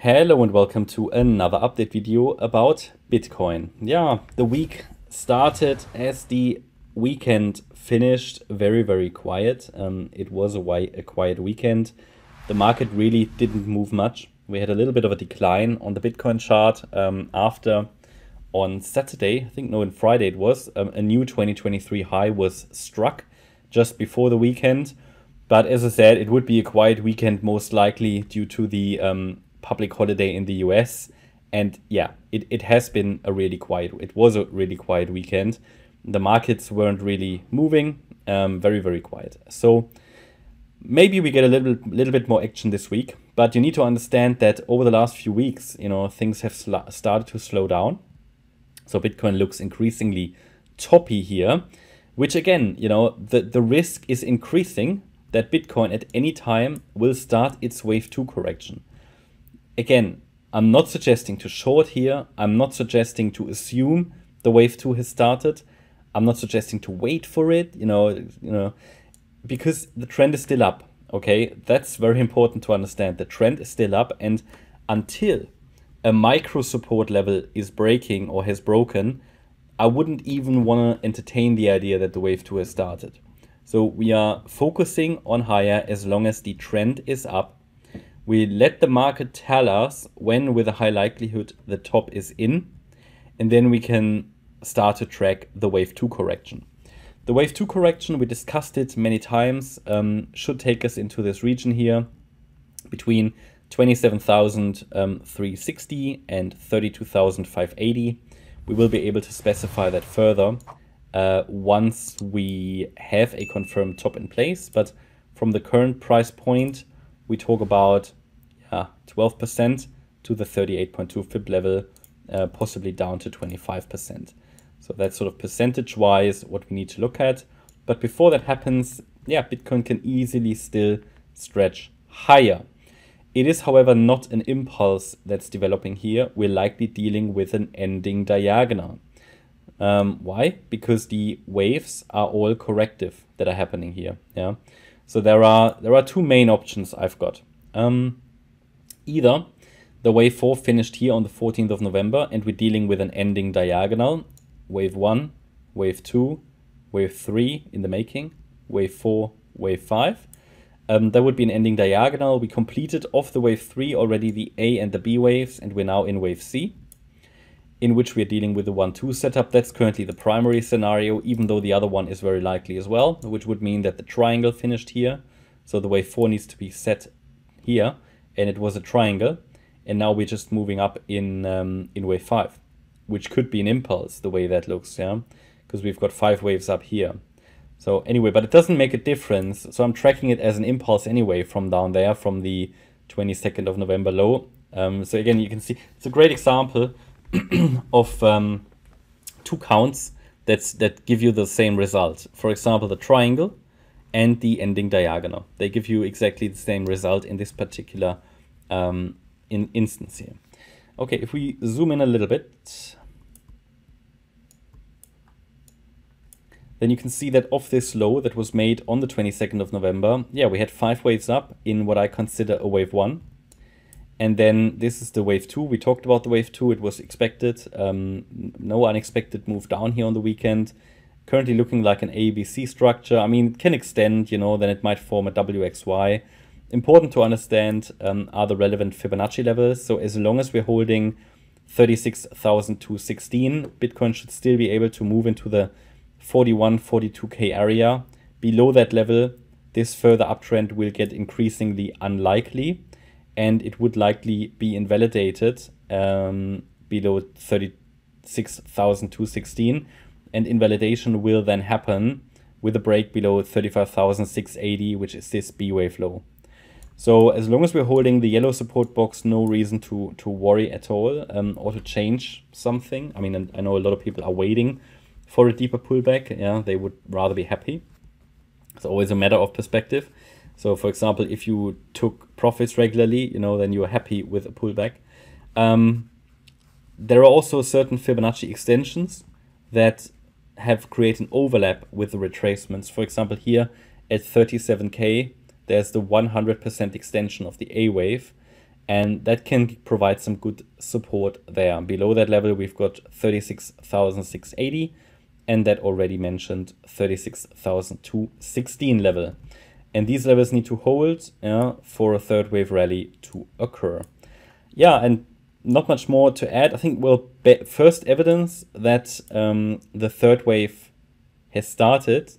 Hello and welcome to another update video about Bitcoin. Yeah, the week started as the weekend finished very quiet. It was a quiet weekend. The market really didn't move much. We had a little bit of a decline on the Bitcoin chart after on Saturday, I think no, on Friday it was, a new 2023 high was struck just before the weekend. But as I said, it would be a quiet weekend most likely due to the public holiday in the US. And yeah, it has been it was a really quiet weekend. The markets weren't really moving, very quiet. So maybe we get a little bit more action this week, but you need to understand that over the last few weeks, things have started to slow down. So Bitcoin looks increasingly toppy here, which again, the risk is increasing that Bitcoin at any time will start its wave 2 correction. Again, I'm not suggesting to short here. I'm not suggesting to assume the wave 2 has started. I'm not suggesting to wait for it, because the trend is still up. Okay, that's very important to understand. The trend is still up, and until a micro support level is breaking or has broken, I wouldn't even want to entertain the idea that the wave 2 has started. So we are focusing on higher as long as the trend is up. We let the market tell us when with a high likelihood the top is in, and then we can start to track the wave 2 correction. The wave 2 correction, we discussed it many times, should take us into this region here between 27,360 and 32,580. We will be able to specify that further once we have a confirmed top in place. But from the current price point, we talk about 12% to the 38.2 fib level, possibly down to 25%. So that's sort of percentage-wise what we need to look at. But before that happens, Bitcoin can easily still stretch higher. It is, however, not an impulse that's developing here. We're likely dealing with an ending diagonal. Why? Because the waves are all corrective that are happening here. Yeah. So there are two main options I've got. Either the wave 4 finished here on the 14th of November and we're dealing with an ending diagonal. Wave 1, wave 2, wave 3 in the making, wave 4, wave 5. There would be an ending diagonal. We completed off the wave 3 already the A and the B waves, and we're now in wave C, in which we're dealing with the 1-2 setup. That's currently the primary scenario, even though the other one is very likely as well, which would mean that the triangle finished here. So the wave 4 needs to be set here, and it was a triangle. And now we're just moving up in wave 5, which could be an impulse, the way that looks, because we've got 5 waves up here. So anyway, but it doesn't make a difference. So I'm tracking it as an impulse anyway from down there, from the 22nd of November low. So again, you can see it's a great example of two counts that give you the same result. For example, the triangle and the ending diagonal. They give you exactly the same result in this particular instance here. Okay, if we zoom in a little bit, then you can see that off this low that was made on the 22nd of November, we had 5 waves up in what I consider a wave 1. And then this is the wave 2. We talked about the wave 2. It was expected. No unexpected move down here on the weekend. Currently looking like an ABC structure. I mean, it can extend, then it might form a WXY. Important to understand are the relevant Fibonacci levels. So as long as we're holding 36,216, Bitcoin should still be able to move into the 42K area. Below that level, this further uptrend will get increasingly unlikely, and it would likely be invalidated below 36,216, and invalidation will then happen with a break below 35,680, which is this B wave low. So as long as we're holding the yellow support box, no reason to worry at all or to change something. I mean, I know a lot of people are waiting for a deeper pullback. They would rather be happy. It's always a matter of perspective. So for example, if you took profits regularly, then you're happy with a pullback. There are also certain Fibonacci extensions that have created an overlap with the retracements. For example, here at 37K, there's the 100% extension of the A wave. and that can provide some good support there. Below that level, we've got 36,680 and that already mentioned 36,216 level. And these levels need to hold for a third wave rally to occur. Yeah, and not much more to add. I think, well, first evidence that the third wave has started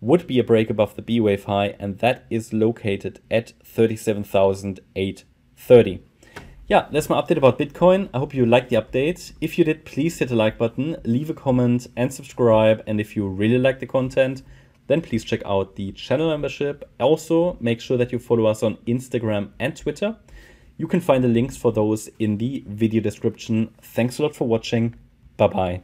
would be a break above the B wave high, and that is located at 37,830. Yeah, that's my update about Bitcoin. I hope you liked the update. If you did, please hit the like button, leave a comment and subscribe. And if you really like the content, then please check out the channel membership. Also, make sure that you follow us on Instagram and Twitter. You can find the links for those in the video description. Thanks a lot for watching. Bye-bye.